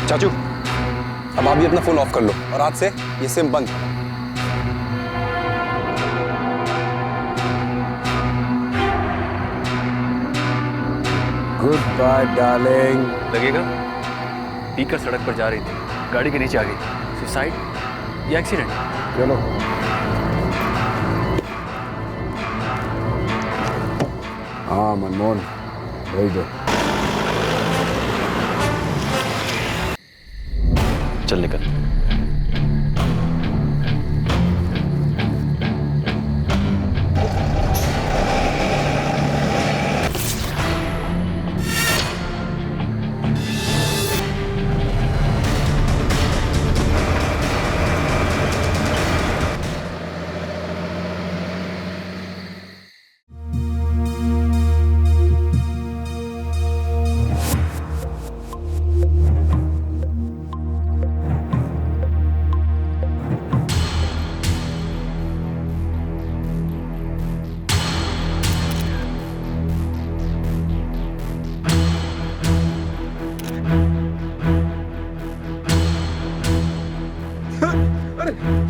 Q: चाचू, अब आप भी अपना फोन ऑफ कर लो और आज से ये सिम बंद।
K: Goodbye darling.
J: लगेगा पीकर सड़क पर जा रही थी, गाड़ी के नीचे आ गई। सुसाइड या एक्सीडेंट?
K: चलो। हाँ मनमोहन, भेज दो।
J: चल निकल।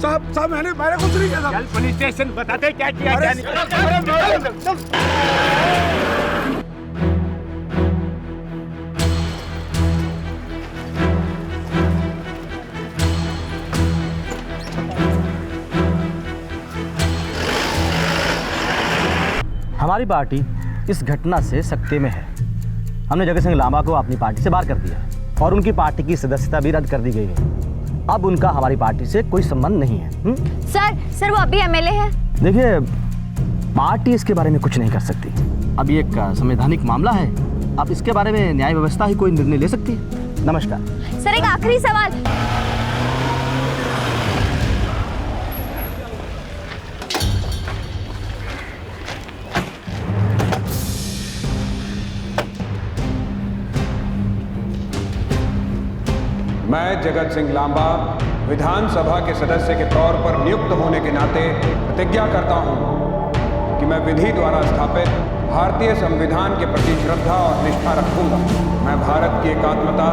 K: साहब मैंने कुछ नहीं किया।
Q: चल पुलिस स्टेशन बताते क्या किया क्या नहीं।
O: हमारी पार्टी इस घटना से सकते में है। हमने जगत सिंह लांबा को अपनी पार्टी से बाहर कर दिया और उनकी पार्टी की सदस्यता भी रद्द कर दी गई है। अब उनका हमारी पार्टी से कोई संबंध नहीं है।
A: सर वो अभी एमएलए है।
O: देखिए, पार्टी इसके बारे में कुछ नहीं कर सकती। अब ये एक संवैधानिक मामला है। अब इसके बारे में न्याय व्यवस्था ही कोई निर्णय ले सकती है। नमस्कार
A: सर, एक आखिरी सवाल।
S: मैं जगत सिंह लांबा विधानसभा के सदस्य के तौर पर नियुक्त होने के नाते प्रतिज्ञा करता हूं कि मैं विधि द्वारा स्थापित भारतीय संविधान के प्रति श्रद्धा और निष्ठा रखूंगा। मैं भारत की एकात्मता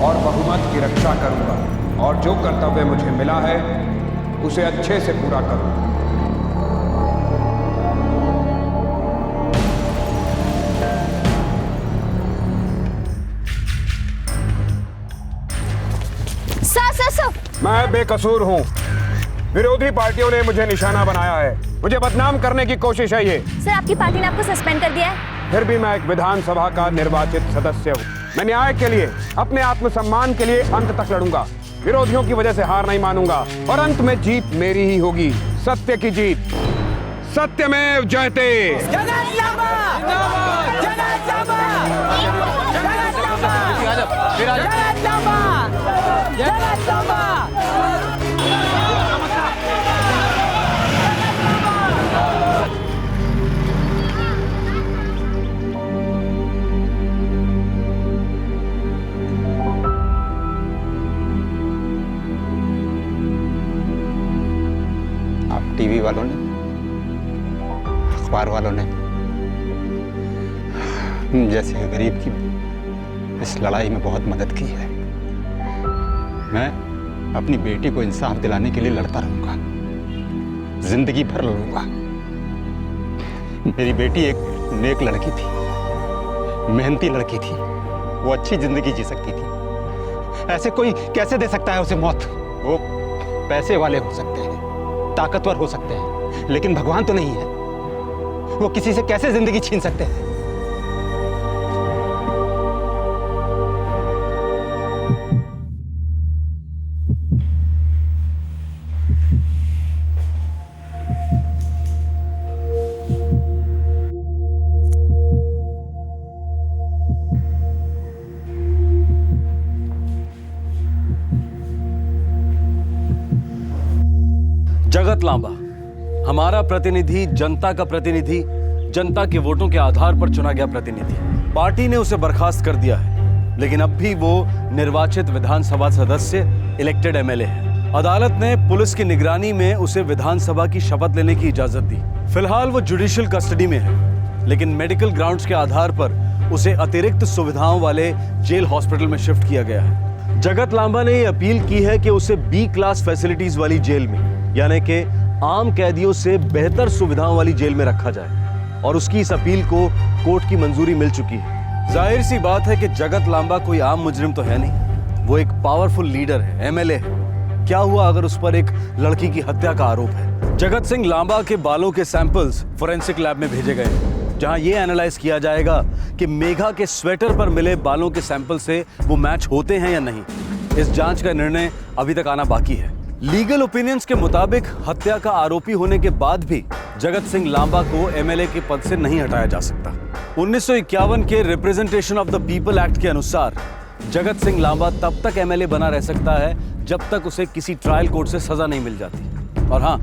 S: और बहुमत की रक्षा करूंगा और जो कर्तव्य मुझे मिला है उसे अच्छे से पूरा करूंगा। मैं बेकसूर हूं। विरोधी पार्टियों ने मुझे निशाना बनाया है। मुझे बदनाम करने की कोशिश है ये।
A: सर, आपकी पार्टी ने आपको सस्पेंड कर दिया है।
S: फिर भी मैं एक विधानसभा का निर्वाचित सदस्य हूं। मैं न्याय के लिए, अपने आत्मसम्मान के लिए अंत तक लड़ूंगा। विरोधियों की वजह से हार नहीं मानूंगा और अंत में जीत मेरी ही होगी। सत्य की जीत। सत्यमेव जयते।
B: आप टीवी वालों ने, अखबार वालों ने जैसे गरीब की इस लड़ाई में बहुत मदद की है। मैं अपनी बेटी को इंसाफ दिलाने के लिए लड़ता रहूंगा, जिंदगी भर लड़ूंगा। मेरी बेटी एक नेक लड़की थी, मेहनती लड़की थी। वो अच्छी जिंदगी जी सकती थी। ऐसे कोई कैसे दे सकता है उसे मौत? वो पैसे वाले हो सकते हैं, ताकतवर हो सकते हैं, लेकिन भगवान तो नहीं है। वो किसी से कैसे जिंदगी छीन सकते हैं?
T: जगत लांबा, हमारा प्रतिनिधि, जनता का प्रतिनिधि, जनता के वोटों के आधार पर चुना गया प्रतिनिधि। पार्टी ने उसे बर्खास्त कर दिया है, लेकिन अब भी वो निर्वाचित विधानसभा सदस्य, इलेक्टेड एमएलए है। अदालत ने पुलिस की निगरानी में उसे विधानसभा की शपथ लेने की इजाजत दी। फिलहाल वो जुडिशियल कस्टडी में है, लेकिन मेडिकल ग्राउंड्स के आधार पर उसे अतिरिक्त सुविधाओं वाले जेल हॉस्पिटल में शिफ्ट किया गया है। जगत लांबा ने यह अपील की है कि उसे बी क्लास फैसिलिटीज वाली जेल में, यानी कि आम कैदियों से बेहतर सुविधाओं वाली जेल में रखा जाए, और उसकी इस अपील को कोर्ट की मंजूरी मिल चुकी है। जाहिर सी बात है कि जगत लांबा कोई आम मुजरिम तो है नहीं, वो एक पावरफुल लीडर है, एमएलए है। क्या हुआ अगर उस पर एक लड़की की हत्या का आरोप है? जगत सिंह लांबा के बालों के सैंपल्स फोरेंसिक लैब में भेजे गए, जहां यह एनालाइज किया जाएगा कि मेघा के स्वेटर पर मिले बालों के सैंपल से वो मैच होते हैं या नहीं। इस जांच का निर्णय अभी तक आना बाकी है। लीगल ओपिनियंस के मुताबिक हत्या का आरोपी होने के बाद भी जगत सिंह लांबा को एमएलए के पद से नहीं हटाया जा सकता। 1951 के representation of the people act के अनुसार जगत सिंह लांबा तब तक एमएलए बना रह सकता है जब तक उसे किसी ट्रायल कोर्ट से सजा नहीं मिल जाती, और हाँ,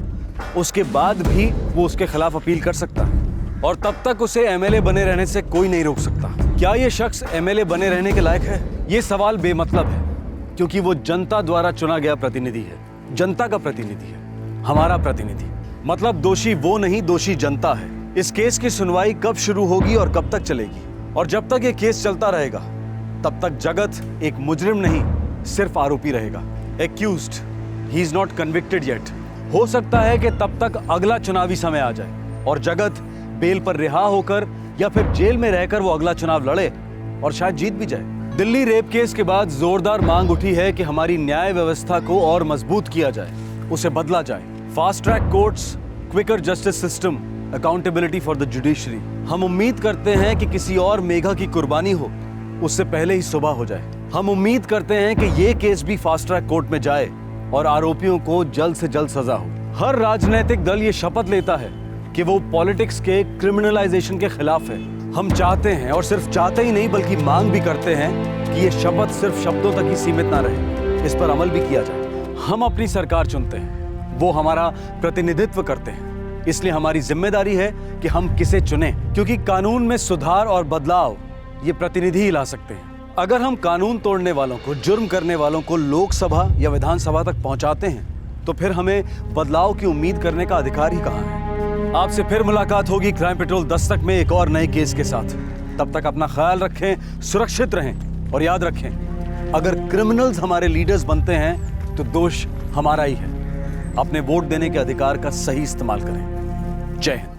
T: उसके बाद भी वो उसके खिलाफ अपील कर सकता है, और तब तक उसे एमएलए बने रहने से कोई नहीं रोक सकता। क्या ये शख्स एमएलए बने रहने के लायक है? ये सवाल बेमतलब है, क्योंकि वो जनता द्वारा चुना गया प्रतिनिधि है, जनता का प्रतिनिधि है, हमारा प्रतिनिधि। मतलब दोषी वो नहीं, दोषी जनता है। इस केस की सुनवाई कब शुरू होगी और कब तक चलेगी? और जब तक ये केस चलता रहेगा तब तक जगत एक मुजरिम नहीं, सिर्फ आरोपी रहेगा, accused. He is not convicted yet. हो सकता है कि तब तक अगला चुनावी समय आ जाए और जगत बेल पर रिहा होकर या फिर जेल में रहकर वो अगला चुनाव लड़े और शायद जीत भी जाए। दिल्ली रेप केस के बाद जोरदार मांग उठी है कि हमारी न्याय व्यवस्था को और मजबूत किया जाए, उसे बदला जाए। Fast track courts, quicker justice system, accountability for the judiciary. हम उम्मीद करते हैं कि किसी और मेघा की कुर्बानी हो उससे पहले ही सुबह हो जाए। हम उम्मीद करते हैं कि ये केस भी फास्ट ट्रैक कोर्ट में जाए और आरोपियों को जल्द से जल्द सजा हो। हर राजनीतिक दल ये शपथ लेता है कि वो पॉलिटिक्स के क्रिमिनलाइजेशन के खिलाफ है। हम चाहते हैं और सिर्फ चाहते ही नहीं बल्कि मांग भी करते हैं कि ये शपथ सिर्फ शब्दों तक ही सीमित ना रहे, इस पर अमल भी किया जाए। हम अपनी सरकार चुनते हैं, वो हमारा प्रतिनिधित्व करते हैं, इसलिए हमारी जिम्मेदारी है कि हम किसे चुनें, क्योंकि कानून में सुधार और बदलाव ये प्रतिनिधि ही ला सकते हैं। अगर हम कानून तोड़ने वालों को, जुर्म करने वालों को लोकसभा या विधानसभा तक पहुंचाते हैं तो फिर हमें बदलाव की उम्मीद करने का अधिकार ही कहां है। आपसे फिर मुलाकात होगी क्राइम पेट्रोल दस्तक में एक और नए केस के साथ। तब तक अपना ख्याल रखें, सुरक्षित रहें और याद रखें, अगर क्रिमिनल्स हमारे लीडर्स बनते हैं तो दोष हमारा ही है। अपने वोट देने के अधिकार का सही इस्तेमाल करें। जय हिंद।